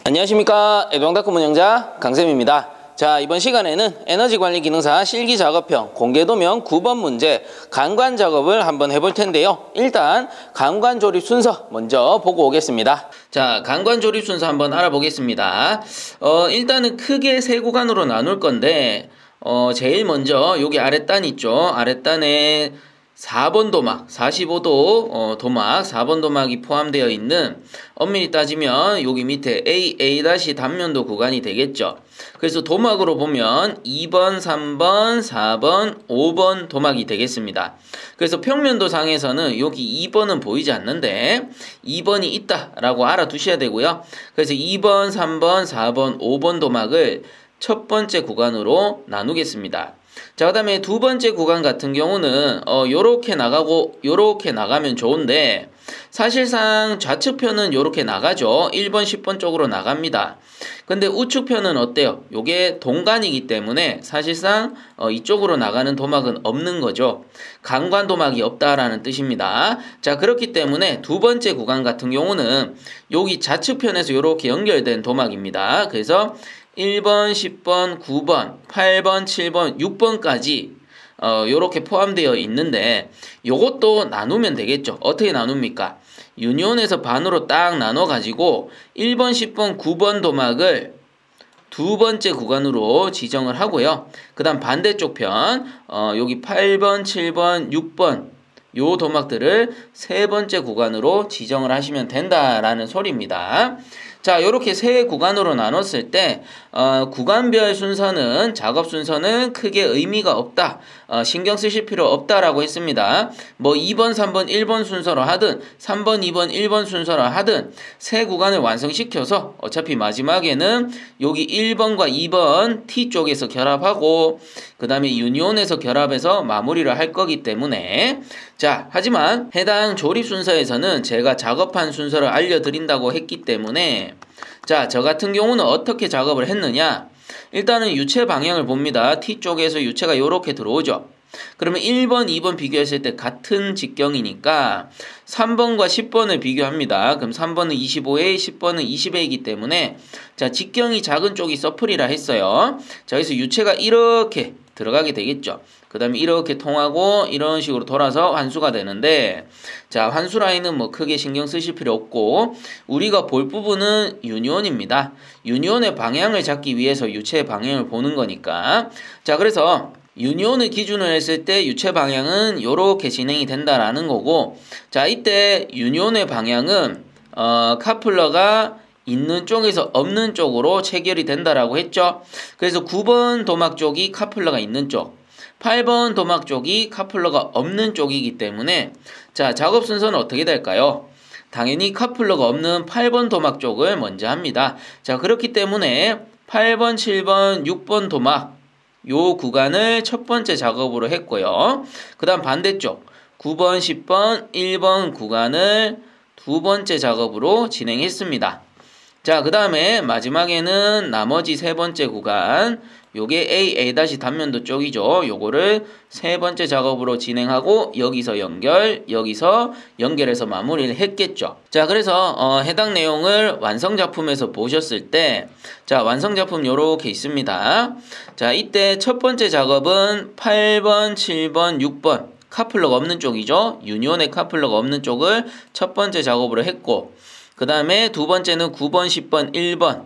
안녕하십니까. 애병다큐 운영자 강쌤입니다. 자, 이번 시간에는 에너지관리기능사 실기작업형 공개도면 9번 문제 간관 작업을 한번 해볼 텐데요. 일단 간관 조립 순서 먼저 보고 오겠습니다. 자, 간관 조립 순서 한번 알아보겠습니다. 일단은 크게 세 구간으로 나눌 건데 제일 먼저 여기 아랫단 있죠. 아랫단에 4번 도막, 45도 도막, 4번 도막이 포함되어 있는 엄밀히 따지면 여기 밑에 A 단면도 구간이 되겠죠. 그래서 도막으로 보면 2번, 3번, 4번, 5번 도막이 되겠습니다. 그래서 평면도 상에서는 여기 2번은 보이지 않는데 2번이 있다라고 알아두셔야 되고요. 그래서 2번, 3번, 4번, 5번 도막을 첫 번째 구간으로 나누겠습니다. 자, 그 다음에 두 번째 구간 같은 경우는 요렇게 나가고 요렇게 나가면 좋은데 사실상 좌측편은 요렇게 나가죠. 1번, 10번 쪽으로 나갑니다. 근데 우측편은 어때요? 요게 동간이기 때문에 사실상 이쪽으로 나가는 도막은 없는 거죠. 간관 도막이 없다라는 뜻입니다. 자, 그렇기 때문에 두 번째 구간 같은 경우는 여기 좌측편에서 요렇게 연결된 도막입니다. 그래서 1번, 10번, 9번, 8번, 7번, 6번까지 요렇게 포함되어 있는데 요것도 나누면 되겠죠. 어떻게 나눕니까? 유니온에서 반으로 딱 나눠 가지고 1번, 10번, 9번 도막을 두 번째 구간으로 지정을 하고요. 그 다음 반대쪽 편 여기 8번, 7번, 6번 요 도막들을 세 번째 구간으로 지정을 하시면 된다라는 소리입니다. 자, 요렇게 세 구간으로 나눴을 때 구간별 순서는 작업 순서는 크게 의미가 없다. 신경 쓰실 필요 없다라고 했습니다. 뭐 2번, 3번, 1번 순서로 하든 3번, 2번, 1번 순서로 하든 세 구간을 완성시켜서 어차피 마지막에는 여기 1번과 2번 T 쪽에서 결합하고 그 다음에 유니온에서 결합해서 마무리를 할 거기 때문에 자, 하지만 해당 조립 순서에서는 제가 작업한 순서를 알려드린다고 했기 때문에 자, 저 같은 경우는 어떻게 작업을 했느냐? 일단은 유체 방향을 봅니다. T 쪽에서 유체가 이렇게 들어오죠. 그러면 1번, 2번 비교했을 때 같은 직경이니까 3번과 10번을 비교합니다. 그럼 3번은 25A, 10번은 20A이기 때문에 자, 직경이 작은 쪽이 서플이라 했어요. 자, 그래서 유체가 이렇게 들어가게 되겠죠. 그 다음에 이렇게 통하고 이런 식으로 돌아서 환수가 되는데 자, 환수 라인은 뭐 크게 신경 쓰실 필요 없고 우리가 볼 부분은 유니온입니다. 유니온의 방향을 잡기 위해서 유체의 방향을 보는 거니까 자, 그래서 유니온을 기준으로 했을 때 유체 방향은 요렇게 진행이 된다라는 거고 자, 이때 유니온의 방향은 카플러가 있는 쪽에서 없는 쪽으로 체결이 된다라고 했죠. 그래서 9번 도막 쪽이 카플러가 있는 쪽 8번 도막 쪽이 카플러가 없는 쪽이기 때문에 자, 작업 순서는 어떻게 될까요? 당연히 카플러가 없는 8번 도막 쪽을 먼저 합니다. 자, 그렇기 때문에 8번, 7번, 6번 도막 요 구간을 첫 번째 작업으로 했고요. 그 다음 반대쪽 9번, 10번, 1번 구간을 두 번째 작업으로 진행했습니다. 자, 그 다음에 마지막에는 나머지 세 번째 구간 요게 A 단면도 쪽이죠. 요거를 세 번째 작업으로 진행하고 여기서 연결해서 마무리를 했겠죠. 자, 그래서 해당 내용을 완성작품에서 보셨을 때 자, 완성작품 요렇게 있습니다. 자, 이때 첫 번째 작업은 8번, 7번, 6번 카플러가 없는 쪽이죠. 유니온의 카플러가 없는 쪽을 첫 번째 작업으로 했고 그 다음에 두 번째는 9번, 10번, 1번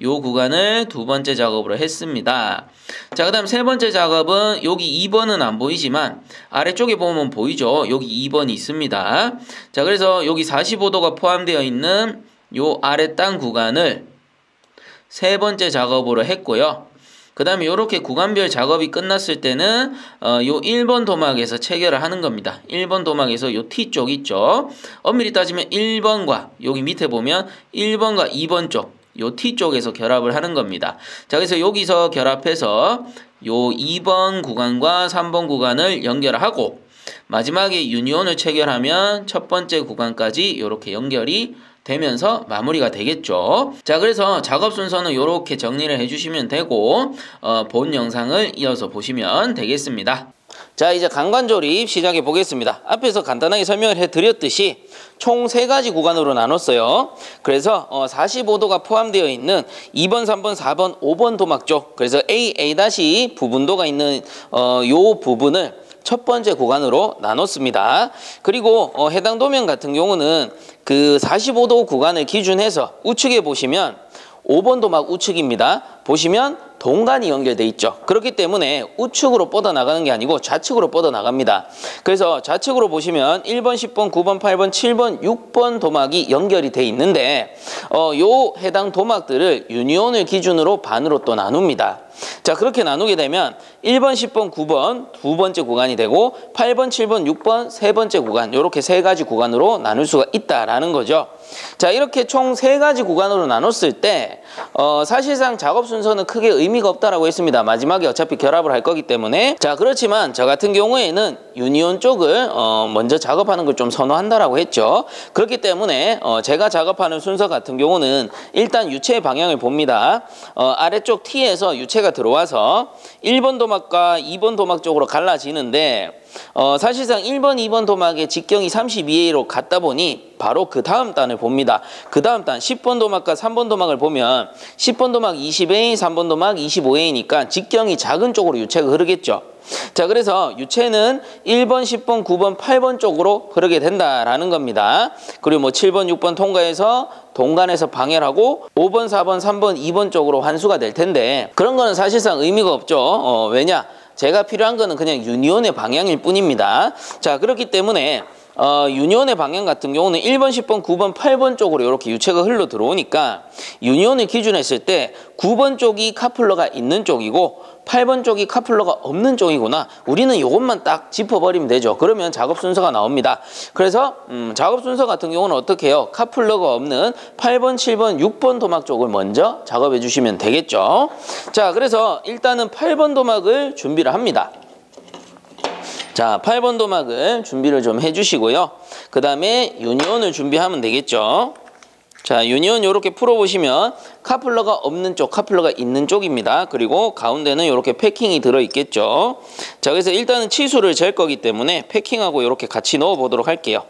요 구간을 두 번째 작업으로 했습니다. 자, 그 다음 세 번째 작업은 여기 2번은 안 보이지만 아래쪽에 보면 보이죠. 여기 2번이 있습니다. 자, 그래서 여기 45도가 포함되어 있는 요 아래 땅 구간을 세 번째 작업으로 했고요. 그 다음에 이렇게 구간별 작업이 끝났을 때는 요 1번 도막에서 체결을 하는 겁니다. 1번 도막에서 요 T쪽 있죠. 엄밀히 따지면 1번과 여기 밑에 보면 1번과 2번 쪽 요 T쪽에서 결합을 하는 겁니다. 자, 그래서 여기서 결합해서 요 2번 구간과 3번 구간을 연결하고 마지막에 유니온을 체결하면 첫 번째 구간까지 이렇게 연결이 되면서 마무리가 되겠죠. 자, 그래서 작업 순서는 이렇게 정리를 해주시면 되고 본 영상을 이어서 보시면 되겠습니다. 자, 이제 강관 조립 시작해 보겠습니다. 앞에서 간단하게 설명을 해드렸듯이 총 3가지 구간으로 나눴어요. 그래서 45도가 포함되어 있는 2번, 3번, 4번, 5번 도막 쪽, 그래서 A 부분도가 있는 요 부분을 첫 번째 구간으로 나눴습니다. 그리고 해당 도면 같은 경우는 그 45도 구간을 기준해서 우측에 보시면 5번 도막 우측입니다. 보시면 동간이 연결돼 있죠. 그렇기 때문에 우측으로 뻗어나가는 게 아니고 좌측으로 뻗어나갑니다. 그래서 좌측으로 보시면 1번, 10번, 9번, 8번, 7번, 6번 도막이 연결이 돼 있는데 요 해당 도막들을 유니온을 기준으로 반으로 또 나눕니다. 자, 그렇게 나누게 되면 1번, 10번, 9번 두 번째 구간이 되고 8번, 7번, 6번 세 번째 구간, 이렇게 3가지 구간으로 나눌 수가 있다라는 거죠. 자, 이렇게 총 3가지 구간으로 나눴을 때 사실상 작업 순서는 크게 의미가 없다라고 했습니다. 마지막에 어차피 결합을 할 거기 때문에. 자, 그렇지만 저 같은 경우에는 유니온 쪽을 먼저 작업하는 걸 좀 선호한다라고 했죠. 그렇기 때문에 제가 작업하는 순서 같은 경우는 일단 유체의 방향을 봅니다. 아래쪽 T에서 유체가 들어와서 1번 도막과 2번 도막 쪽으로 갈라지는데 사실상 1번, 2번 도막의 직경이 32A로 갔다 보니 바로 그 다음 단을 봅니다. 그 다음 단 10번 도막과 3번 도막을 보면 10번 도막 20A, 3번 도막 25A니까 직경이 작은 쪽으로 유체가 흐르겠죠. 자, 그래서 유체는 1번, 10번, 9번, 8번 쪽으로 흐르게 된다라는 겁니다. 그리고 뭐 7번, 6번 통과해서 동간에서 방해하고 5번, 4번, 3번, 2번 쪽으로 환수가 될 텐데 그런 거는 사실상 의미가 없죠. 왜냐? 제가 필요한 거는 그냥 유니온의 방향일 뿐입니다. 자, 그렇기 때문에 유니온의 방향 같은 경우는 1번, 10번, 9번, 8번 쪽으로 이렇게 유체가 흘러 들어오니까 유니온을 기준했을 때 9번 쪽이 카플러가 있는 쪽이고 8번 쪽이 카플러가 없는 쪽이구나. 우리는 이것만 딱 짚어버리면 되죠. 그러면 작업 순서가 나옵니다. 그래서 작업 순서 같은 경우는 어떻게 해요? 카플러가 없는 8번, 7번, 6번 도막 쪽을 먼저 작업해 주시면 되겠죠. 자, 그래서 일단은 8번 도막을 준비를 합니다. 자, 8번 도막을 준비를 좀 해주시고요. 그 다음에 유니온을 준비하면 되겠죠. 자, 유니온 이렇게 풀어보시면 카플러가 없는 쪽, 카플러가 있는 쪽입니다. 그리고 가운데는 이렇게 패킹이 들어있겠죠. 자, 그래서 일단은 치수를 잴 거기 때문에 패킹하고 이렇게 같이 넣어보도록 할게요.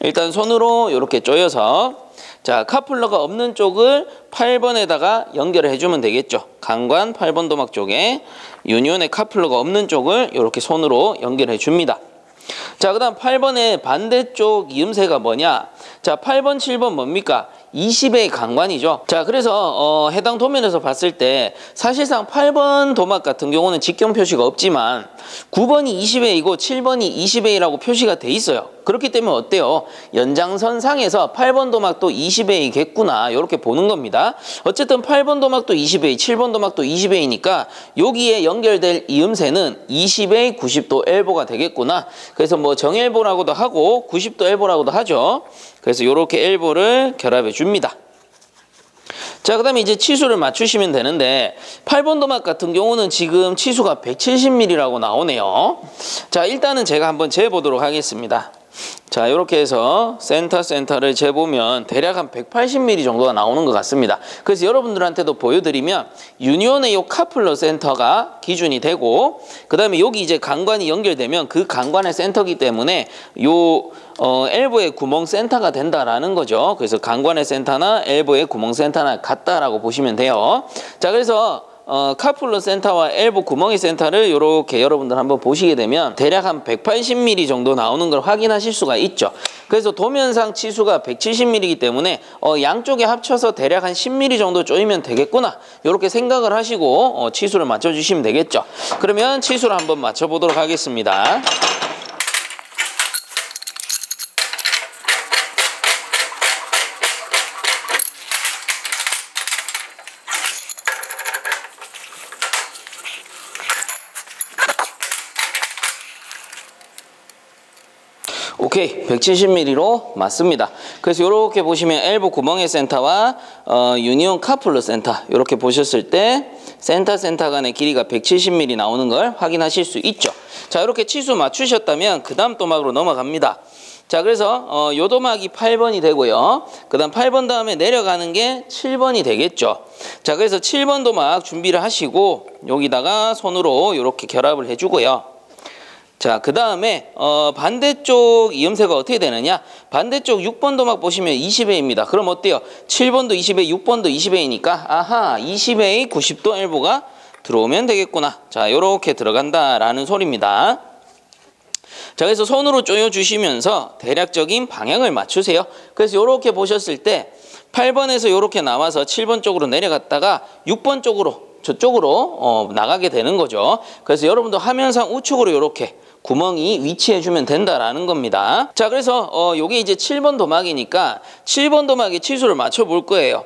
일단 손으로 이렇게 조여서 자, 카플러가 없는 쪽을 8번에다가 연결을 해주면 되겠죠. 강관 8번 도막 쪽에 유니온의 카플러가 없는 쪽을 이렇게 손으로 연결해 줍니다. 자, 그 다음 8번의 반대쪽 이음새가 뭐냐? 자, 8번, 7번 뭡니까? 20의 강관이죠. 자, 그래서 해당 도면에서 봤을 때 사실상 8번 도막 같은 경우는 직경 표시가 없지만 9번이 20A이고 7번이 20A라고 표시가 돼 있어요. 그렇기 때문에 어때요? 연장선상에서 8번 도막도 20A겠구나 이렇게 보는 겁니다. 어쨌든 8번 도막도 20A, 7번 도막도 20A니까 여기에 연결될 이음새는 20A, 90도 엘보가 되겠구나. 그래서 뭐 정엘보라고도 하고 90도 엘보라고도 하죠. 그래서 이렇게 엘보를 결합해 줍니다. 자, 그 다음에 이제 치수를 맞추시면 되는데 8번 도막 같은 경우는 지금 치수가 170mm라고 나오네요. 자, 일단은 제가 한번 재보도록 하겠습니다. 자, 이렇게 해서 센터를 재보면 대략 한 180mm 정도가 나오는 것 같습니다. 그래서 여러분들한테도 보여드리면 유니온의 요 카플러 센터가 기준이 되고 그 다음에 여기 이제 강관이 연결되면 그 강관의 센터이기 때문에 요 엘보의 구멍 센터가 된다라는 거죠. 그래서 강관의 센터나 엘보의 구멍 센터나 같다라고 보시면 돼요. 자, 그래서 카플러 센터와 엘보 구멍의 센터를 이렇게 여러분들 한번 보시게 되면 대략 한 180mm 정도 나오는 걸 확인하실 수가 있죠. 그래서 도면상 치수가 170mm이기 때문에 양쪽에 합쳐서 대략 한 10mm 정도 조이면 되겠구나 이렇게 생각을 하시고 치수를 맞춰주시면 되겠죠. 그러면 치수를 한번 맞춰보도록 하겠습니다. 오케이, 170mm로 맞습니다. 그래서 이렇게 보시면 엘보 구멍의 센터와 유니온 카플러 센터 이렇게 보셨을 때 센터 간의 길이가 170mm 나오는 걸 확인하실 수 있죠. 자, 이렇게 치수 맞추셨다면 그 다음 도막으로 넘어갑니다. 자, 그래서 요 도막이 8번이 되고요. 그 다음 8번 다음에 내려가는 게 7번이 되겠죠. 자, 그래서 7번 도막 준비를 하시고 여기다가 손으로 이렇게 결합을 해주고요. 자, 그 다음에 반대쪽 이음새가 어떻게 되느냐? 반대쪽 6번 도막 보시면 20A입니다. 그럼 어때요? 7번도 20A, 6번도 20A니까 아하, 20A 90도 엘보가 들어오면 되겠구나. 자, 요렇게 들어간다라는 소리입니다. 자, 그래서 손으로 조여주시면서 대략적인 방향을 맞추세요. 그래서 요렇게 보셨을 때 8번에서 요렇게 나와서 7번 쪽으로 내려갔다가 6번 쪽으로 저쪽으로 나가게 되는 거죠. 그래서 여러분도 화면상 우측으로 요렇게 구멍이 위치해주면 된다라는 겁니다. 자, 그래서 요게 이제 7번 도막이니까 7번 도막의 치수를 맞춰볼 거예요.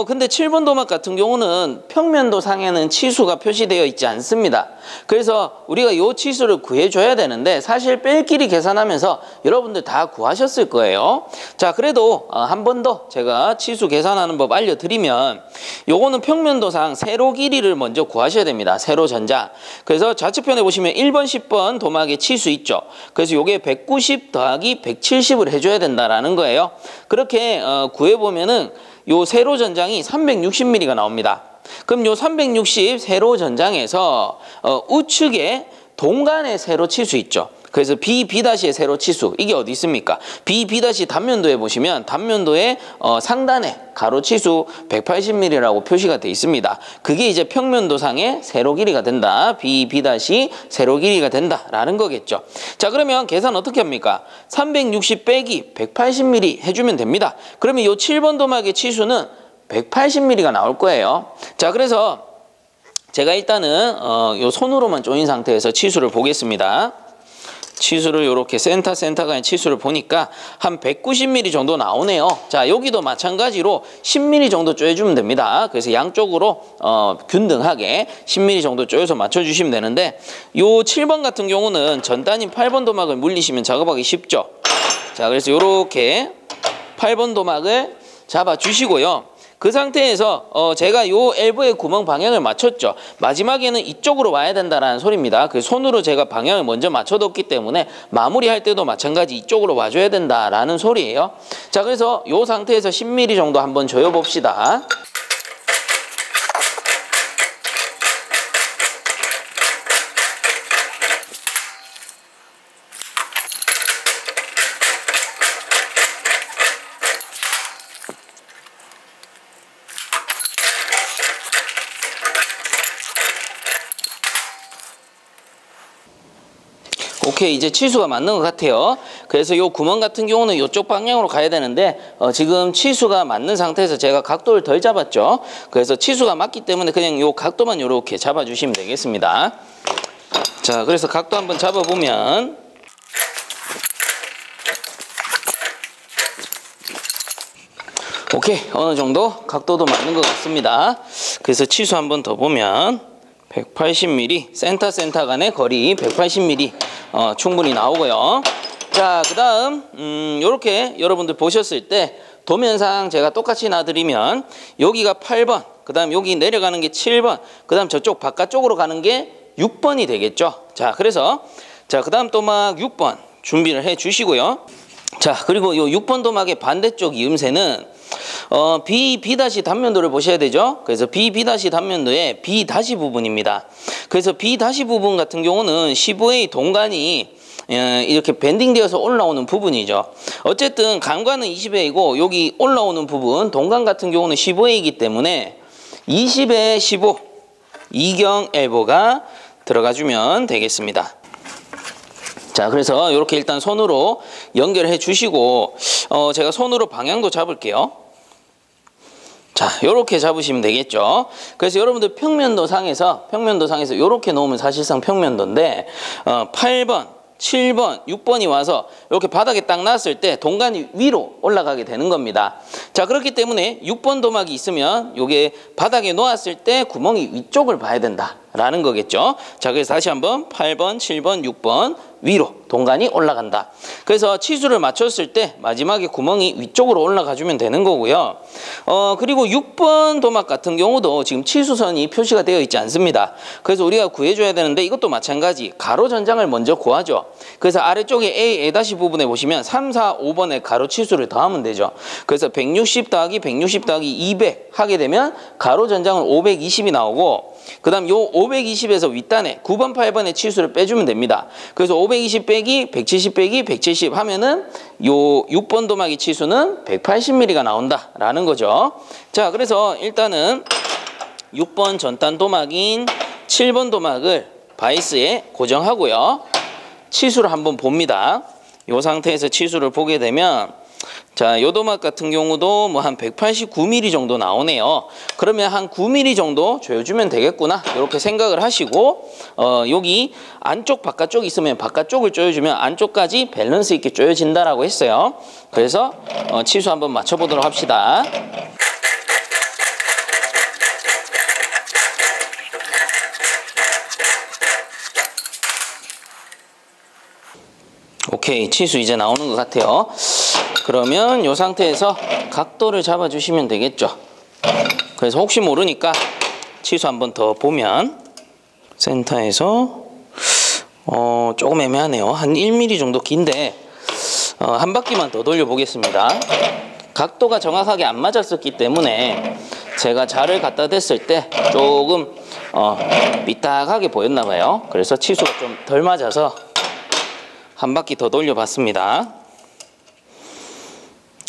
근데 7번 도막 같은 경우는 평면도 상에는 치수가 표시되어 있지 않습니다. 그래서 우리가 요 치수를 구해줘야 되는데 사실 뺄끼리 계산하면서 여러분들 다 구하셨을 거예요. 자, 그래도 한 번 더 제가 치수 계산하는 법 알려드리면 요거는 평면도상 세로 길이를 먼저 구하셔야 됩니다. 세로 전자. 그래서 좌측편에 보시면 1번, 10번 도막의 치수 있죠. 그래서 요게 190 더하기 170을 해줘야 된다라는 거예요. 그렇게 구해보면은 요 세로 전장이 360mm가 나옵니다. 그럼 요 360 세로 전장에서 우측에 동간의 세로 치수 있죠. 그래서 B''의 세로 치수 이게 어디 있습니까? B' 단면도에 보시면 단면도의 상단에 가로 치수 180mm라고 표시가 되어 있습니다. 그게 이제 평면도상의 세로 길이가 된다. B' 세로 길이가 된다라는 거겠죠. 자, 그러면 계산 어떻게 합니까? 360 빼기 180mm 해주면 됩니다. 그러면 요 7번 도막의 치수는 180mm가 나올 거예요. 자, 그래서 제가 일단은 요 손으로만 조인 상태에서 치수를 보겠습니다. 치수를 이렇게 센터간의 치수를 보니까 한 190mm 정도 나오네요. 자, 여기도 마찬가지로 10mm 정도 쪼여주면 됩니다. 그래서 양쪽으로 균등하게 10mm 정도 쪼여서 맞춰주시면 되는데 요 7번 같은 경우는 전단인 8번 도막을 물리시면 작업하기 쉽죠. 자, 그래서 이렇게 8번 도막을 잡아주시고요. 그 상태에서 제가 요 엘보의 구멍 방향을 맞췄죠. 마지막에는 이쪽으로 와야 된다라는 소리입니다. 그 손으로 제가 방향을 먼저 맞춰뒀기 때문에 마무리할 때도 마찬가지 이쪽으로 와줘야 된다라는 소리예요. 자, 그래서 요 상태에서 10mm 정도 한번 조여봅시다. 오케이, 이제 치수가 맞는 것 같아요. 그래서 요 구멍 같은 경우는 이쪽 방향으로 가야 되는데 지금 치수가 맞는 상태에서 제가 각도를 덜 잡았죠. 그래서 치수가 맞기 때문에 그냥 요 각도만 이렇게 잡아주시면 되겠습니다. 자, 그래서 각도 한번 잡아보면 오케이, 어느 정도 각도도 맞는 것 같습니다. 그래서 치수 한번 더 보면 180mm, 센터 간의 거리 180mm 충분히 나오고요. 자, 그 다음 요렇게 여러분들 보셨을 때 도면상 제가 똑같이 놔드리면 여기가 8번, 그 다음 여기 내려가는 게 7번, 그 다음 저쪽 바깥쪽으로 가는 게 6번이 되겠죠. 자, 그래서 자, 그 다음 도막 6번 준비를 해 주시고요. 자, 그리고 요 6번 도막의 반대쪽 이음새는 B' 단면도를 보셔야 되죠. 그래서 B' 단면도의 B' 부분입니다. 그래서 B' 부분 같은 경우는 15A 동간이 이렇게 밴딩되어서 올라오는 부분이죠. 어쨌든 간관은 20A이고 여기 올라오는 부분 동간 같은 경우는 15A이기 때문에 20에 15 이경 엘보가 들어가주면 되겠습니다. 자, 그래서 이렇게 일단 손으로 연결해 주시고 제가 손으로 방향도 잡을게요. 자, 이렇게 잡으시면 되겠죠. 그래서 여러분들 평면도상에서 이렇게 놓으면 사실상 평면도인데 8번, 7번, 6번이 와서 이렇게 바닥에 딱 놨을 때 동간이 위로 올라가게 되는 겁니다. 자, 그렇기 때문에 6번 도막이 있으면 이게 바닥에 놓았을 때 구멍이 위쪽을 봐야 된다라는 거겠죠. 자, 그래서 다시 한번 8번, 7번, 6번 위로 동간이 올라간다. 그래서 치수를 맞췄을 때 마지막에 구멍이 위쪽으로 올라가주면 되는 거고요. 그리고 6번 도막 같은 경우도 지금 치수선이 표시가 되어 있지 않습니다. 그래서 우리가 구해줘야 되는데 이것도 마찬가지 가로 전장을 먼저 구하죠. 그래서 아래쪽에 A' 부분에 보시면 3, 4, 5번의 가로 치수를 더하면 되죠. 그래서 160 더하기 160 더하기 200 하게 되면 가로 전장은 520이 나오고 그 다음 요 520에서 윗단에 9번, 8번의 치수를 빼주면 됩니다. 그래서 520 빼기 170 빼기 170 하면은 요 6번 도마기 치수는 180mm가 나온다라는 거죠. 자, 그래서 일단은 6번 전단 도막인 7번 도막을 바이스에 고정하고요. 치수를 한번 봅니다. 이 상태에서 치수를 보게 되면 자, 요 도막 같은 경우도 뭐 한 189mm 정도 나오네요. 그러면 한 9mm 정도 조여주면 되겠구나 이렇게 생각을 하시고 여기 안쪽 바깥쪽 있으면 바깥쪽을 조여주면 안쪽까지 밸런스 있게 조여진다라고 했어요. 그래서 치수 한번 맞춰보도록 합시다. 오케이, 치수 이제 나오는 것 같아요. 그러면 이 상태에서 각도를 잡아주시면 되겠죠. 그래서 혹시 모르니까 치수 한번 더 보면 센터에서 조금 애매하네요. 한 1mm 정도 긴데 한 바퀴만 더 돌려보겠습니다. 각도가 정확하게 안 맞았었기 때문에 제가 자를 갖다 댔을 때 조금 삐딱하게 보였나 봐요. 그래서 치수가 좀 덜 맞아서 한 바퀴 더 돌려봤습니다.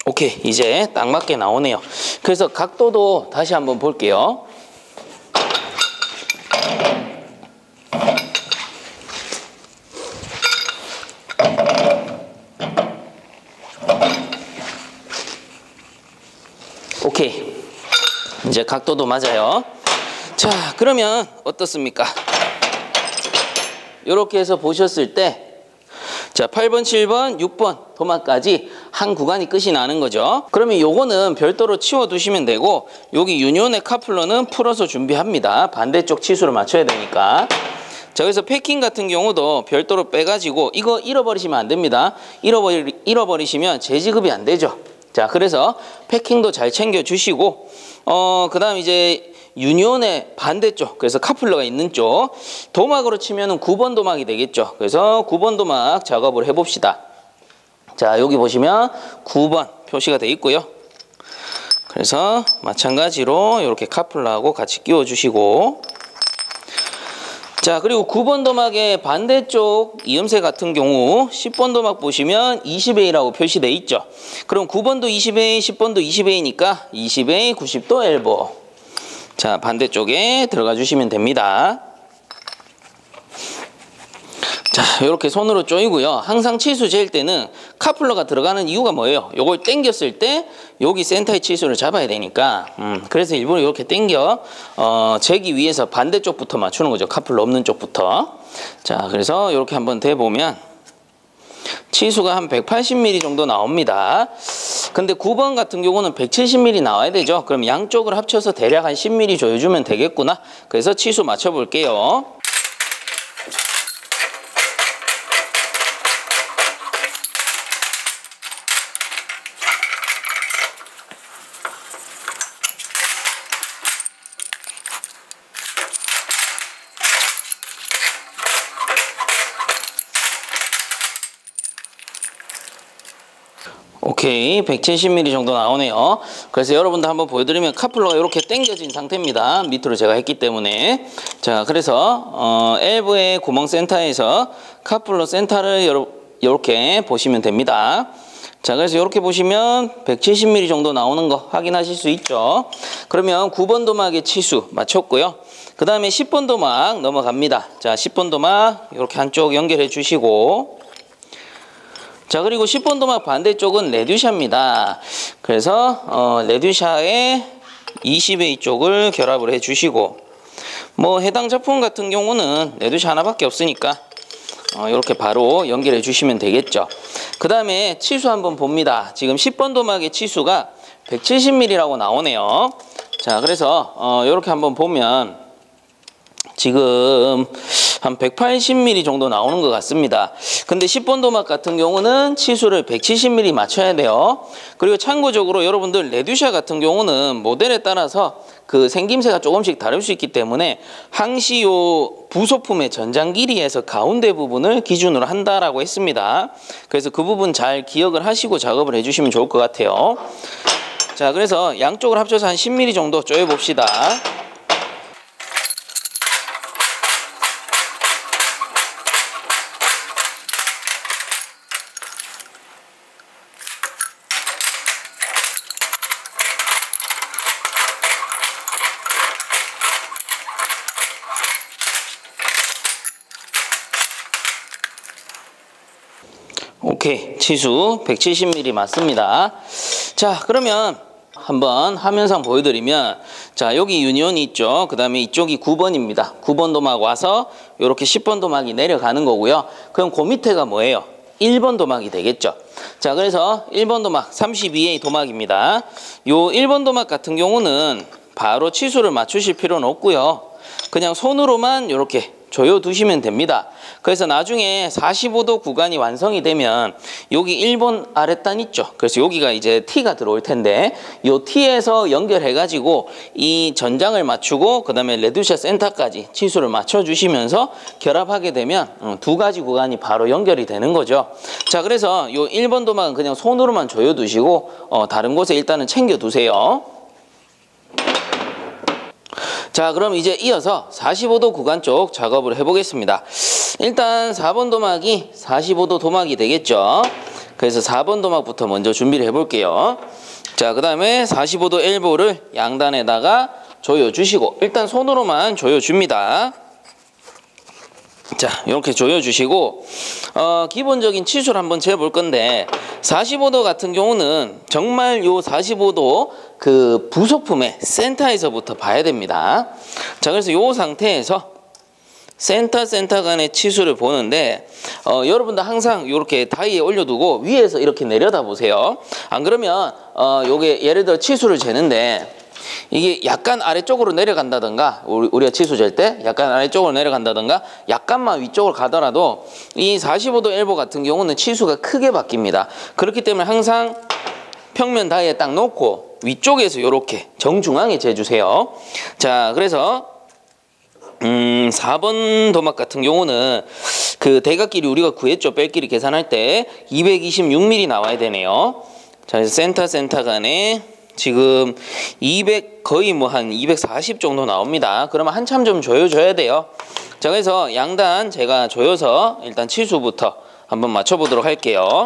오케이, 이제 딱 맞게 나오네요. 그래서 각도도 다시 한번 볼게요. 오케이, 이제 각도도 맞아요. 자, 그러면 어떻습니까? 이렇게 해서 보셨을 때 자, 8번, 7번, 6번 도마까지 한 구간이 끝이 나는 거죠. 그러면 요거는 별도로 치워두시면 되고 여기 유니온의 카플러는 풀어서 준비합니다. 반대쪽 치수를 맞춰야 되니까. 자, 그래서 패킹 같은 경우도 별도로 빼가지고 이거 잃어버리시면 안 됩니다. 잃어버리시면 재지급이 안 되죠. 자, 그래서 패킹도 잘 챙겨주시고 그 다음 이제 유니온의 반대쪽, 그래서 카플러가 있는 쪽 도막으로 치면은 9번 도막이 되겠죠. 그래서 9번 도막 작업을 해봅시다. 자, 여기 보시면 9번 표시가 되어 있고요. 그래서 마찬가지로 이렇게 카플러하고 같이 끼워주시고, 자, 그리고 9번 도막의 반대쪽 이음새 같은 경우 10번 도막 보시면 20A라고 표시되어 있죠. 그럼 9번도 20A, 10번도 20A니까 20A, 90도 엘보. 자, 반대쪽에 들어가 주시면 됩니다. 자, 이렇게 손으로 조이고요. 항상 치수 잴 때는 카플러가 들어가는 이유가 뭐예요? 요걸 당겼을 때 여기 센터의 치수를 잡아야 되니까 그래서 일부러 이렇게 당겨 재기 위해서 반대쪽부터 맞추는 거죠. 카플러 없는 쪽부터. 자, 그래서 이렇게 한번 대보면 치수가 한 180mm 정도 나옵니다. 근데 9번 같은 경우는 170mm 나와야 되죠. 그럼 양쪽을 합쳐서 대략 한 10mm 조여주면 되겠구나. 그래서 치수 맞춰볼게요. 오케이, 170mm 정도 나오네요. 그래서 여러분들 한번 보여드리면 카플러가 이렇게 당겨진 상태입니다. 밑으로 제가 했기 때문에. 자, 그래서 엘보의 구멍 센터에서 카플러 센터를 이렇게 보시면 됩니다. 자, 그래서 이렇게 보시면 170mm 정도 나오는 거 확인하실 수 있죠. 그러면 9번 도막의 치수 맞췄고요. 그 다음에 10번 도막 넘어갑니다. 자, 10번 도막 이렇게 한쪽 연결해 주시고, 자, 그리고 10번 도막 반대쪽은 레듀샤입니다. 그래서 레듀샤에 20A 쪽을 결합을 해 주시고, 뭐 해당 제품 같은 경우는 레듀샤 하나밖에 없으니까 이렇게 바로 연결해 주시면 되겠죠. 그 다음에 치수 한번 봅니다. 지금 10번 도막의 치수가 170mm라고 나오네요. 자, 그래서 이렇게 한번 보면 지금 한 180mm 정도 나오는 것 같습니다. 근데 10번 도막 같은 경우는 치수를 170mm 맞춰야 돼요. 그리고 참고적으로 여러분들 레듀샤 같은 경우는 모델에 따라서 그 생김새가 조금씩 다를 수 있기 때문에 항시 요 부소품의 전장 길이에서 가운데 부분을 기준으로 한다라고 했습니다. 그래서 그 부분 잘 기억을 하시고 작업을 해주시면 좋을 것 같아요. 자, 그래서 양쪽을 합쳐서 한 10mm 정도 조여봅시다. 오케이, 치수 170mm 맞습니다. 자, 그러면 한번 화면상 보여드리면, 자, 여기 유니온이 있죠. 그 다음에 이쪽이 9번입니다. 9번 도막 와서 이렇게 10번 도막이 내려가는 거고요. 그럼 그 밑에가 뭐예요? 1번 도막이 되겠죠. 자, 그래서 1번 도막 32A 도막입니다. 요 1번 도막 같은 경우는 바로 치수를 맞추실 필요는 없고요. 그냥 손으로만 이렇게 조여 두시면 됩니다. 그래서 나중에 45도 구간이 완성이 되면 여기 1번 아랫단 있죠. 그래서 여기가 이제 T가 들어올 텐데 이 T에서 연결해 가지고 이 전장을 맞추고 그 다음에 레드샷 센터까지 치수를 맞춰 주시면서 결합하게 되면 두 가지 구간이 바로 연결이 되는 거죠. 자, 그래서 이 1번 도막은 그냥 손으로만 조여 두시고 다른 곳에 일단은 챙겨 두세요. 자, 그럼 이제 이어서 45도 구간 쪽 작업을 해보겠습니다. 일단 4번 도막이 45도 도막이 되겠죠. 그래서 4번 도막부터 먼저 준비를 해볼게요. 자, 그 다음에 45도 엘보를 양단에다가 조여주시고, 일단 손으로만 조여줍니다. 자, 이렇게 조여주시고 기본적인 치수를 한번 재볼 건데 45도 같은 경우는 정말 요 45도 그 부속품의 센터에서부터 봐야 됩니다. 자, 그래서 요 상태에서 센터 간의 치수를 보는데 여러분들 항상 이렇게 다이에 올려두고 위에서 이렇게 내려다 보세요. 안 그러면 요게 예를 들어 치수를 재는데 이게 약간 아래쪽으로 내려간다던가, 우리가 치수 잴 때 약간 아래쪽으로 내려간다던가 약간만 위쪽으로 가더라도 이 45도 엘보 같은 경우는 치수가 크게 바뀝니다. 그렇기 때문에 항상 평면 다이에 딱 놓고 위쪽에서 이렇게 정중앙에 재주세요. 자, 그래서 4번 도막 같은 경우는 그 대각길이 우리가 구했죠. 뺄길이 계산할 때 226mm 나와야 되네요. 자, 그래서 센터 간에 지금 200 거의 뭐 한 240 정도 나옵니다. 그러면 한참 좀 조여줘야 돼요. 자, 그래서 양단 제가 조여서 일단 치수부터 한번 맞춰보도록 할게요.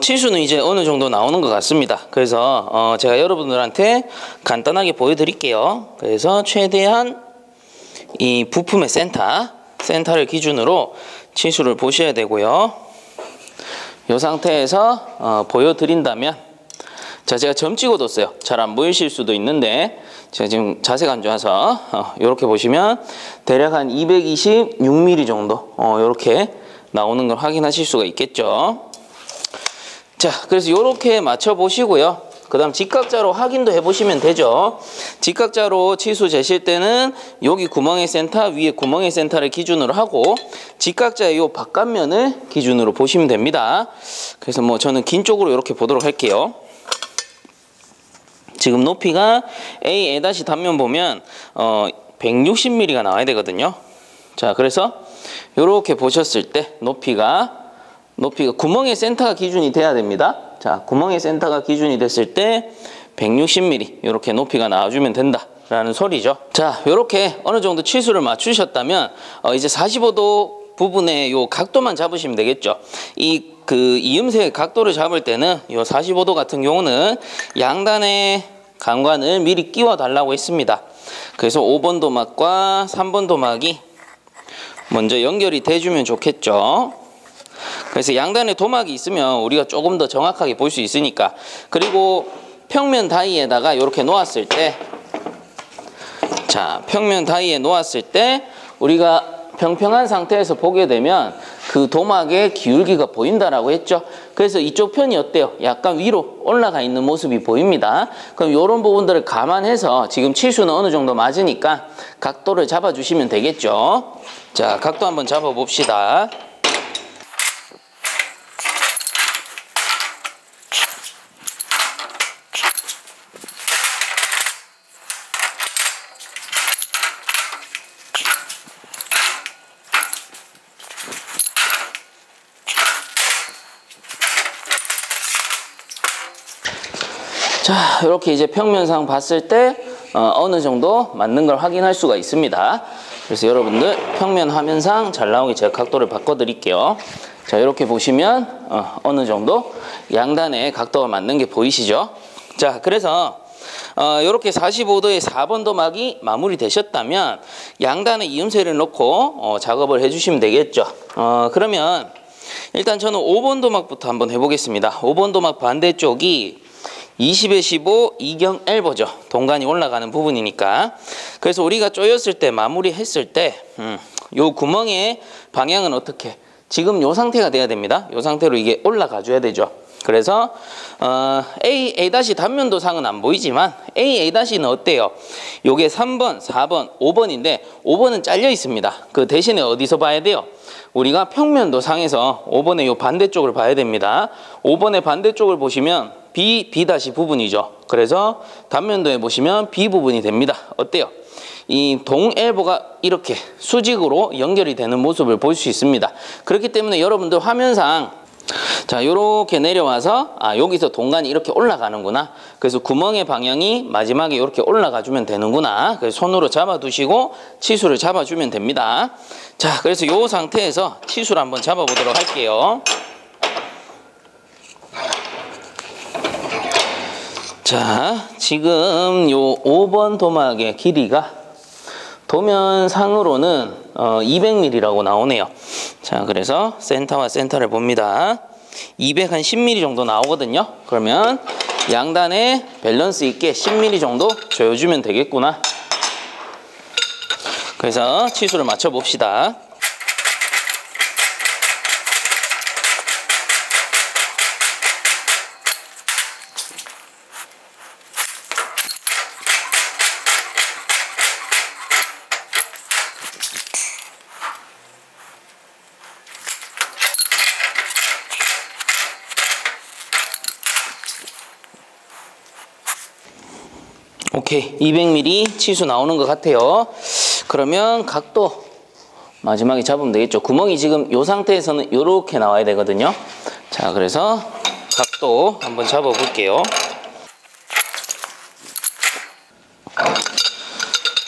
치수는 이제 어느 정도 나오는 것 같습니다. 그래서 제가 여러분들한테 간단하게 보여드릴게요. 그래서 최대한 이 부품의 센터를 기준으로 치수를 보셔야 되고요. 이 상태에서 보여드린다면, 자, 제가 점 찍어뒀어요. 잘 안 보이실 수도 있는데 제가 지금 자세가 안 좋아서 이렇게 보시면 대략 한 226mm 정도 이렇게 나오는 걸 확인하실 수가 있겠죠. 자, 그래서 이렇게 맞춰 보시고요. 그 다음 직각자로 확인도 해보시면 되죠. 직각자로 치수 재실 때는 여기 구멍의 센터, 위에 구멍의 센터를 기준으로 하고 직각자의 요 바깥면을 기준으로 보시면 됩니다. 그래서 뭐 저는 긴 쪽으로 이렇게 보도록 할게요. 지금 높이가 A 단면 보면 160mm가 나와야 되거든요. 자, 그래서 이렇게 보셨을 때 높이가 구멍의 센터가 기준이 돼야 됩니다. 자, 구멍의 센터가 기준이 됐을 때 160mm 이렇게 높이가 나와주면 된다라는 소리죠. 자, 이렇게 어느 정도 치수를 맞추셨다면 이제 45도 부분의 요 각도만 잡으시면 되겠죠. 이음새의 각도를 잡을 때는 이 45도 같은 경우는 양단의 강관을 미리 끼워 달라고 했습니다. 그래서 5번 도막과 3번 도막이 먼저 연결이 돼주면 좋겠죠. 그래서 양단에 도막이 있으면 우리가 조금 더 정확하게 볼 수 있으니까. 그리고 평면 다이에다가 이렇게 놓았을 때, 자, 평면 다이에 놓았을 때 우리가 평평한 상태에서 보게 되면 그 도막의 기울기가 보인다라고 했죠. 그래서 이쪽 편이 어때요? 약간 위로 올라가 있는 모습이 보입니다. 그럼 이런 부분들을 감안해서 지금 치수는 어느 정도 맞으니까 각도를 잡아주시면 되겠죠. 자, 각도 한번 잡아봅시다. 자, 이렇게 이제 평면상 봤을 때 어느 정도 맞는 걸 확인할 수가 있습니다. 그래서 여러분들 평면 화면상 잘 나오게 제가 각도를 바꿔드릴게요. 자, 이렇게 보시면 어느 정도 양단의 각도가 맞는 게 보이시죠? 자, 그래서 이렇게 45도의 4번 도막이 마무리되셨다면 양단에 이음새를 넣고 작업을 해주시면 되겠죠. 그러면 일단 저는 5번 도막부터 한번 해보겠습니다. 5번 도막 반대쪽이 20에 15 2경 엘보죠. 동간이 올라가는 부분이니까. 그래서 우리가 조였을 때, 마무리했을 때 요 구멍의 방향은 어떻게? 지금 요 상태가 돼야 됩니다. 요 상태로 이게 올라가 줘야 되죠. 그래서 A 단면 도상은 안 보이지만 A는 어때요? 요게 3번, 4번, 5번인데 5번은 잘려 있습니다. 그 대신에 어디서 봐야 돼요? 우리가 평면 도상에서 5번의 요 반대쪽을 봐야 됩니다. 5번의 반대쪽을 보시면 B 부분이죠. 그래서 단면도에 보시면 B 부분이 됩니다. 어때요? 이 동엘보가 이렇게 수직으로 연결이 되는 모습을 볼 수 있습니다. 그렇기 때문에 여러분들 화면상 자, 요렇게 내려와서 여기서 동간이 이렇게 올라가는구나. 그래서 구멍의 방향이 마지막에 이렇게 올라가 주면 되는구나. 그래서 손으로 잡아두시고 치수를 잡아주면 됩니다. 자, 그래서 요 상태에서 치수를 한번 잡아보도록 할게요. 자, 지금 요 5번 도막의 길이가 도면상으로는 200mm라고 나오네요. 자, 그래서 센터와 센터를 봅니다. 210mm 정도 나오거든요. 그러면 양단에 밸런스 있게 10mm 정도 조여주면 되겠구나. 그래서 치수를 맞춰 봅시다. 오케이, 200mm 치수 나오는 것 같아요. 그러면 각도 마지막에 잡으면 되겠죠. 구멍이 지금 이 상태에서는 이렇게 나와야 되거든요. 자, 그래서 각도 한번 잡아 볼게요.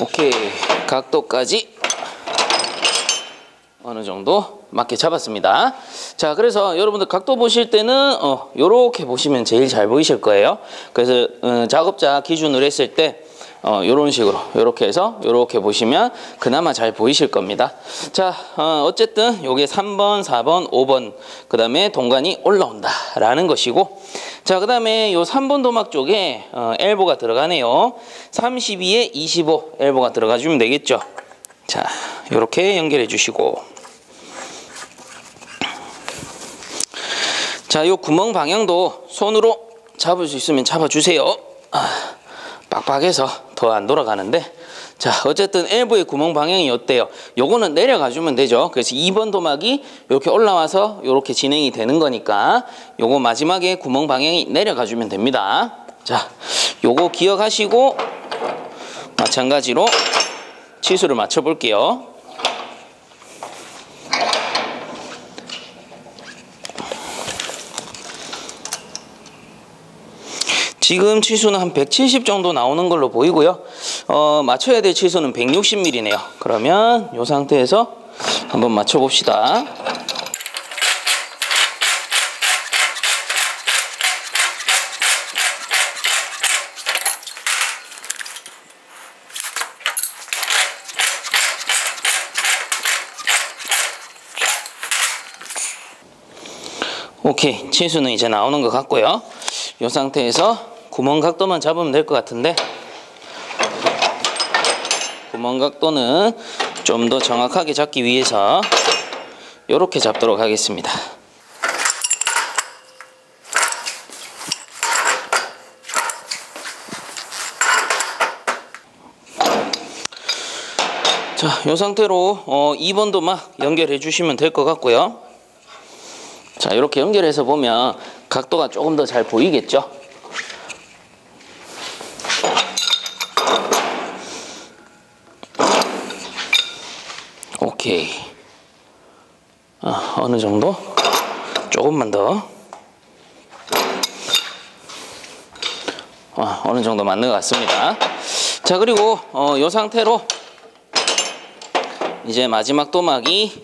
오케이, 각도까지 어느 정도 맞게 잡았습니다. 자, 그래서 여러분들 각도 보실 때는 요렇게 보시면 제일 잘 보이실 거예요. 그래서 작업자 기준으로 했을 때 요런 식으로 요렇게 해서 요렇게 보시면 그나마 잘 보이실 겁니다. 자, 어쨌든 요게 3번, 4번, 5번 그 다음에 동간이 올라온다 라는 것이고, 자, 그 다음에 요 3번 도막 쪽에 엘보가 들어가네요. 32에 25 엘보가 들어가 주면 되겠죠. 자, 요렇게 연결해 주시고, 자, 요 구멍 방향도 손으로 잡을 수 있으면 잡아주세요. 빡빡해서 더 안 돌아가는데, 자, 어쨌든 엘보의 구멍 방향이 어때요? 요거는 내려가주면 되죠. 그래서 2번 도막이 이렇게 올라와서 이렇게 진행이 되는 거니까 요거 마지막에 구멍 방향이 내려가주면 됩니다. 자, 요거 기억하시고 마찬가지로 치수를 맞춰 볼게요. 지금 치수는 한 170 정도 나오는 걸로 보이고요. 맞춰야 될 치수는 160mm네요. 그러면 이 상태에서 한번 맞춰 봅시다. 오케이, 치수는 이제 나오는 것 같고요. 이 상태에서 구멍 각도만 잡으면 될 것 같은데, 구멍 각도는 좀 더 정확하게 잡기 위해서 이렇게 잡도록 하겠습니다. 자, 이 상태로 2번 도막 연결해 주시면 될 것 같고요. 자, 이렇게 연결해서 보면 각도가 조금 더 잘 보이겠죠? 오케이. 어느 정도? 조금만 더. 어느 정도 맞는 것 같습니다. 자, 그리고 요 상태로 이제 마지막 도막이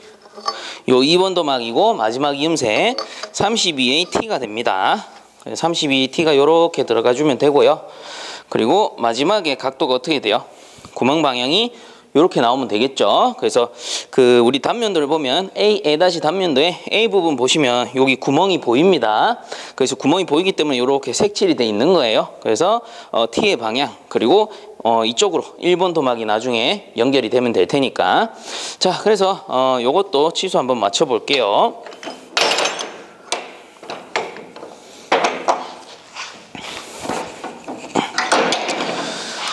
요 2번 도막이고 마지막 이음새 32AT가 됩니다. 32AT가 요렇게 들어가 주면 되고요. 그리고 마지막에 각도가 어떻게 돼요? 구멍 방향이 요렇게 나오면 되겠죠. 그래서 그 우리 단면도를 보면 A 단면도에 A 부분 보시면 여기 구멍이 보입니다. 그래서 구멍이 보이기 때문에 요렇게 색칠이 돼 있는 거예요. 그래서 T의 방향 그리고 이쪽으로 1번 도막이 나중에 연결이 되면 될 테니까. 자, 그래서 요것도 치수 한번 맞춰 볼게요.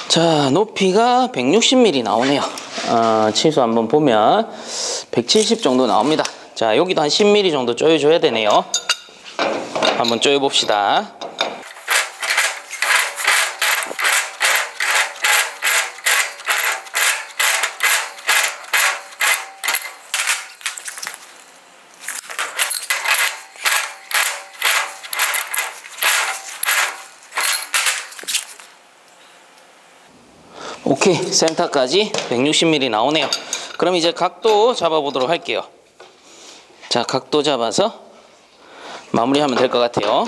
자, 높이가 160mm 나오네요. 치수 한번 보면 170 정도 나옵니다. 자, 여기도 한 10mm 정도 조여줘야 되네요. 한번 조여봅시다. 오케이, 센터까지 160mm 나오네요. 그럼 이제 각도 잡아보도록 할게요. 자, 각도 잡아서 마무리하면 될 것 같아요.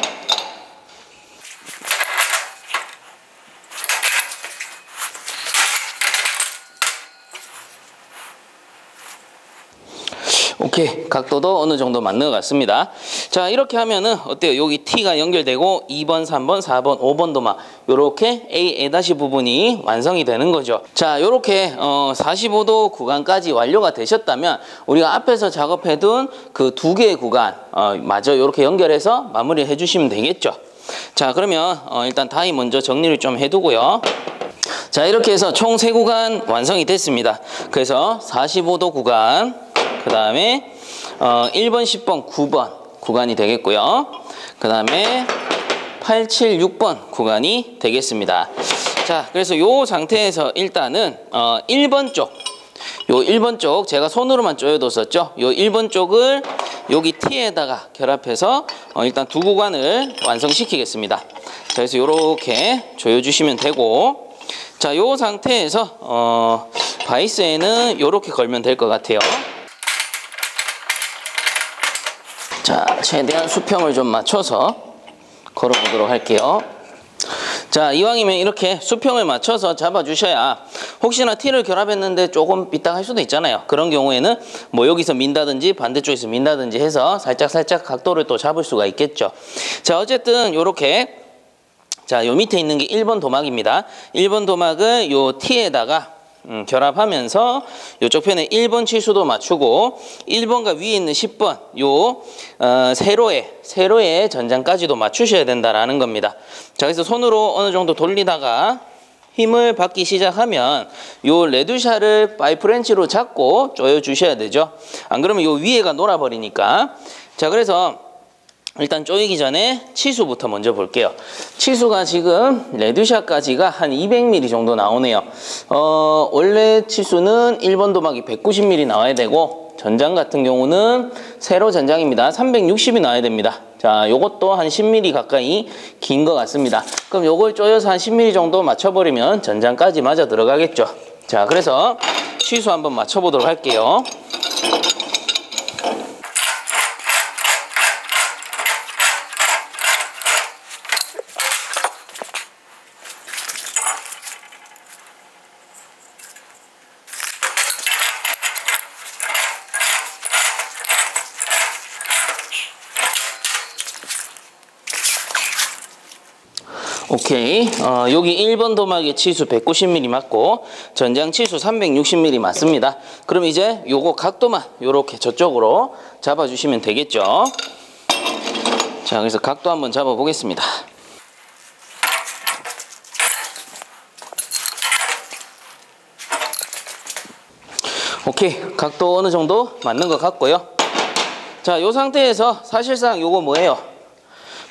오케이, 각도도 어느 정도 맞는 것 같습니다. 자, 이렇게 하면은 어때요? 여기 T가 연결되고 2번, 3번, 4번, 5번 도막 요렇게 A' 부분이 완성이 되는 거죠. 자, 요렇게 45도 구간까지 완료가 되셨다면 우리가 앞에서 작업해둔 그 두 개의 구간 마저 요렇게 연결해서 마무리 해주시면 되겠죠. 자, 그러면 일단 다이 먼저 정리를 좀 해두고요. 자, 이렇게 해서 총 3구간 완성이 됐습니다. 그래서 45도 구간, 그 다음에 1번, 10번, 9번 구간이 되겠고요. 그 다음에 8, 7, 6번 구간이 되겠습니다. 자, 그래서 요 상태에서 일단은 1번 쪽, 요 1번 쪽 제가 손으로만 조여뒀었죠. 요 1번 쪽을 여기 T에다가 결합해서 일단 두 구간을 완성시키겠습니다. 자, 그래서 요렇게 조여주시면 되고, 자, 요 상태에서 바이스에는 요렇게 걸면 될 것 같아요. 자, 최대한 수평을 좀 맞춰서 걸어보도록 할게요. 자, 이왕이면 이렇게 수평을 맞춰서 잡아주셔야 혹시나 T를 결합했는데 조금 삐딱할 수도 있잖아요. 그런 경우에는 뭐 여기서 민다든지 반대쪽에서 민다든지 해서 살짝 각도를 또 잡을 수가 있겠죠. 자, 어쨌든 요렇게, 자, 요 밑에 있는 게 1번 도막입니다. 1번 도막을 요 T에다가 결합하면서 이쪽 편에 1번 치수도 맞추고 1번과 위에 있는 10번 요 세로의 전장까지도 맞추셔야 된다라는 겁니다. 자, 그래서 손으로 어느 정도 돌리다가 힘을 받기 시작하면 요 레드샷을 파이프렌치로 잡고 조여 주셔야 되죠. 안 그러면 요 위에가 놀아버리니까. 자, 그래서 일단 조이기 전에 치수부터 먼저 볼게요. 치수가 지금 레드샷까지가 한 200mm 정도 나오네요. 원래 치수는 1번 도막이 190mm 나와야 되고, 전장 같은 경우는 세로 전장입니다. 360이 나와야 됩니다. 자, 요것도 한 10mm 가까이 긴 것 같습니다. 그럼 요걸 조여서 한 10mm 정도 맞춰버리면 전장까지 맞아 들어가겠죠. 자, 그래서 치수 한번 맞춰보도록 할게요. 오케이, 여기 1번 도막의 치수 190mm 맞고 전장 치수 360mm 맞습니다. 그럼 이제 요거 각도만 요렇게 저쪽으로 잡아주시면 되겠죠. 자, 그래서 각도 한번 잡아 보겠습니다. 오케이, 각도 어느 정도 맞는 것 같고요. 자, 요 상태에서 사실상 요거 뭐예요?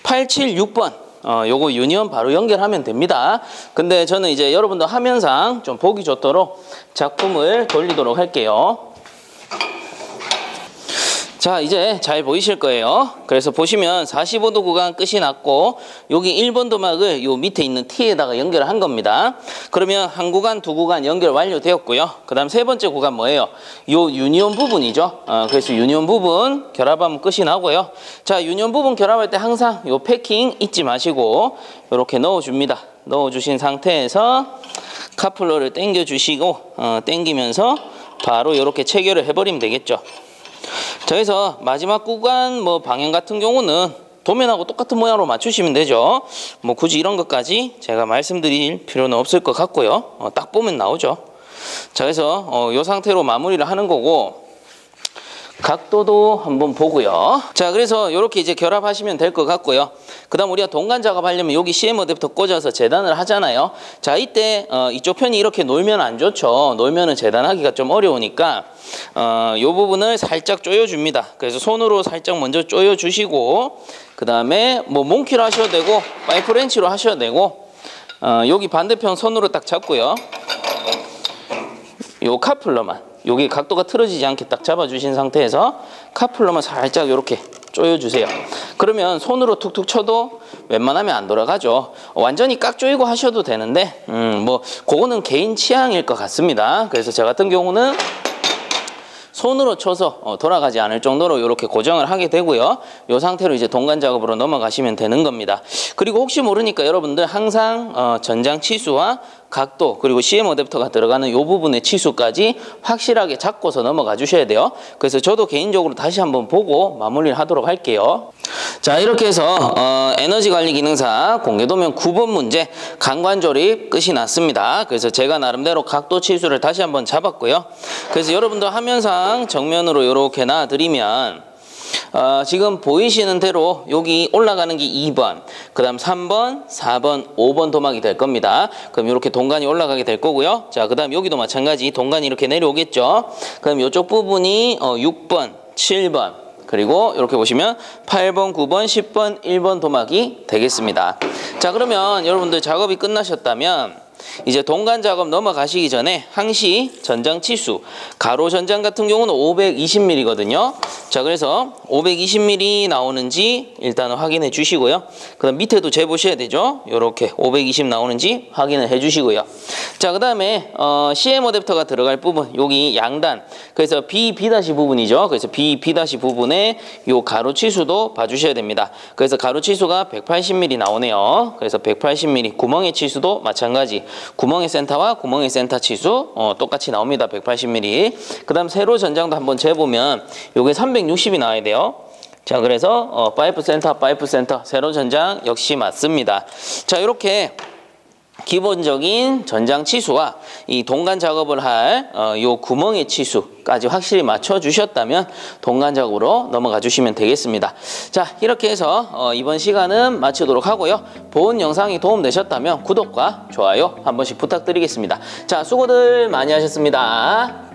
8, 7, 6번 요거 유니온 바로 연결하면 됩니다. 근데 저는 이제 여러분들 화면상 좀 보기 좋도록 작품을 돌리도록 할게요. 자, 이제 잘 보이실 거예요. 그래서 보시면 45도 구간 끝이 났고 여기 1번 도막을 요 밑에 있는 T에다가 연결을 한 겁니다. 그러면 한 구간, 두 구간 연결 완료되었고요. 그 다음 세 번째 구간 뭐예요? 요 유니온 부분이죠. 그래서 유니온 부분 결합하면 끝이 나고요. 자, 유니온 부분 결합할 때 항상 요 패킹 잊지 마시고 이렇게 넣어줍니다. 넣어주신 상태에서 카플러를 당겨 주시고 당기면서 바로 이렇게 체결을 해버리면 되겠죠. 자, 그래서 마지막 구간 뭐 방향 같은 경우는 도면하고 똑같은 모양으로 맞추시면 되죠. 뭐 굳이 이런 것까지 제가 말씀드릴 필요는 없을 것 같고요. 딱 보면 나오죠. 자, 그래서 이 상태로 마무리를 하는 거고, 각도도 한번 보고요. 자, 그래서 이렇게 이제 결합하시면 될 것 같고요. 그 다음 우리가 동간 작업하려면 여기 CM 어댑터 꽂아서 재단을 하잖아요. 자, 이때 이쪽 편이 이렇게 놀면 안 좋죠. 놀면은 재단하기가 좀 어려우니까 이 부분을 살짝 조여줍니다. 그래서 손으로 살짝 먼저 조여주시고, 그 다음에 뭐 몽키로 하셔도 되고 파이프 렌치로 하셔도 되고, 여기 반대편 손으로 딱 잡고요. 요 카플러만, 여기 각도가 틀어지지 않게 딱 잡아주신 상태에서 카플러만 살짝 이렇게 조여주세요. 그러면 손으로 툭툭 쳐도 웬만하면 안 돌아가죠. 완전히 깍 조이고 하셔도 되는데 뭐 그거는 개인 취향일 것 같습니다. 그래서 저 같은 경우는 손으로 쳐서 돌아가지 않을 정도로 이렇게 고정을 하게 되고요. 이 상태로 이제 동간 작업으로 넘어가시면 되는 겁니다. 그리고 혹시 모르니까 여러분들 항상 전장 치수와 각도, 그리고 CM 어댑터가 들어가는 이 부분의 치수까지 확실하게 잡고서 넘어가 주셔야 돼요. 그래서 저도 개인적으로 다시 한번 보고 마무리를 하도록 할게요. 자, 이렇게 해서 에너지 관리 기능사 공개도면 9번 문제 강관 조립 끝이 났습니다. 그래서 제가 나름대로 각도 치수를 다시 한번 잡았고요. 그래서 여러분들 화면상 정면으로 이렇게 놔드리면 지금 보이시는 대로 여기 올라가는 게 2번, 그 다음 3번, 4번, 5번 도막이 될 겁니다. 그럼 이렇게 동간이 올라가게 될 거고요. 자, 그 다음 여기도 마찬가지 동간이 이렇게 내려오겠죠. 그럼 이쪽 부분이 6번, 7번, 그리고 이렇게 보시면 8번, 9번, 10번, 1번 도막이 되겠습니다. 자, 그러면 여러분들 작업이 끝나셨다면 이제 동간 작업 넘어가시기 전에 항시 전장 치수, 가로 전장 같은 경우는 520mm거든요. 자, 그래서 520mm 나오는지 일단은 확인해 주시고요. 그 다음 밑에도 재보셔야 되죠. 이렇게 520 나오는지 확인을 해 주시고요. 자, 그 다음에 CM 어댑터가 들어갈 부분, 여기 양단, 그래서 B 부분이죠. 그래서 B 부분에 요 가로 치수도 봐주셔야 됩니다. 그래서 가로 치수가 180mm 나오네요. 그래서 180mm, 구멍의 치수도 마찬가지. 구멍의 센터와 구멍의 센터 치수 똑같이 나옵니다. 180mm. 그 다음 세로 전장도 한번 재보면 요게 360이 나와야 돼요. 자, 그래서 파이프 센터, 세로 전장 역시 맞습니다. 자, 이렇게 기본적인 전장 치수와 이 동간 작업을 할 요 구멍의 치수까지 확실히 맞춰 주셨다면 동간 작업으로 넘어가 주시면 되겠습니다. 자, 이렇게 해서 이번 시간은 마치도록 하고요. 본 영상이 도움되셨다면 구독과 좋아요 한 번씩 부탁드리겠습니다. 자, 수고들 많이 하셨습니다.